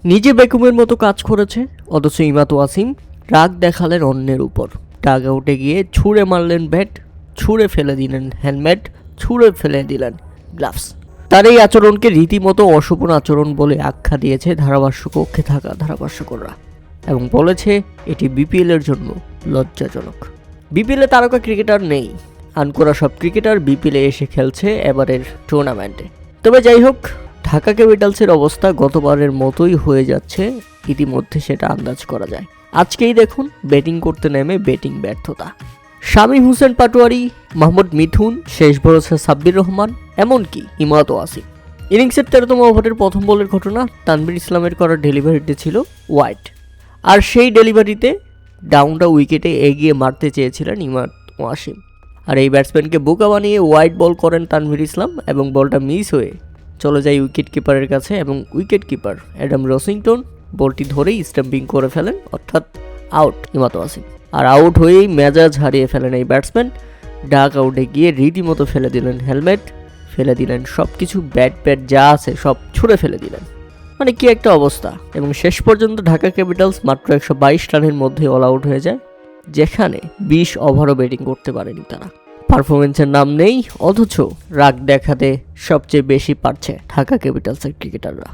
নিজে বেকুমের মতো কাজ করেছে, অথচ ইমাদ ওয়াসিম রাগ দেখালেন অন্যের উপর। ডাগ আউটে গিয়ে ছুঁড়ে মারলেন ব্যাট, ছুঁড়ে ফেলে দিলেন হেলমেট, ছুঁড়ে ফেলে দিলেন গ্লাভস। তার এই আচরণকে রীতিমতো অশোভন আচরণ বলে আখ্যা দিয়েছে ধারাভাষ্য কক্ষে থাকা ধারাভাষ্যকররা এবং বলেছে এটি বিপিএলের জন্য লজ্জাজনক। বিপিএলে তারকা ক্রিকেটার নেই, আনকোরা সব ক্রিকেটার বিপিএলে এসে খেলছে এবারের টুর্নামেন্টে। তবে যাই হোক, ঢাকা ক্যাপিটালসের অবস্থা গতবারের মতোই হয়ে যাচ্ছে, ইতিমধ্যে সেটা আন্দাজ করা যায়। আজকেই দেখুন ব্যাটিং করতে নেমে ব্যাটিং ব্যর্থতা। শামীম হোসেন পাটোয়ারি, মোহাম্মদ মিথুন, শেষ ভরসা সাব্বির রহমান, এমনকি ইমাদ ওয়াসিম। ইনিংসের 13তম ওভারের প্রথম বলের ঘটনা, তানভীর ইসলামের করা ডেলিভারিতে ছিল ওয়াইড, আর সেই ডেলিভারিতে ডাউনটা উইকেটে এগিয়ে মারতে চেয়েছিলেন ইমাদ ওয়াসিম, আর এই ব্যাটসম্যানকে বোকা বানিয়ে ওয়াইড বল করেন তানভীর ইসলাম এবং বলটা মিস হয়ে চলে যায় উইকেট কিপারের কাছে এবং উইকেট কিপার অ্যাডাম রসিংটন বলটি ধরেই স্টাম্পিং করে ফেলেন, অর্থাৎ আউট ইমাদ ওয়াসিম। আর আউট হয়েই মেজাজ হারিয়ে ফেলেন এই ব্যাটসম্যান। ডাক আউটে গিয়ে রীতিমতো ফেলে দিলেন হেলমেট, ফেলে দিলেন সব কিছু, ব্যাট যা আছে সব ছুঁড়ে ফেলে দিলেন। মানে কি একটা অবস্থা। এবং শেষ পর্যন্ত ঢাকা ক্যাপিটালস মাত্র 122 রানের মধ্যে অল আউট হয়ে যায়, যেখানে 20 ওভারও ব্যাটিং করতে পারেনি তারা। পারফরমেন্সের নাম নেই, অথচ রাগ দেখাতে সবচেয়ে বেশি পারছে ঢাকা ক্যাপিটালসের ক্রিকেটাররা।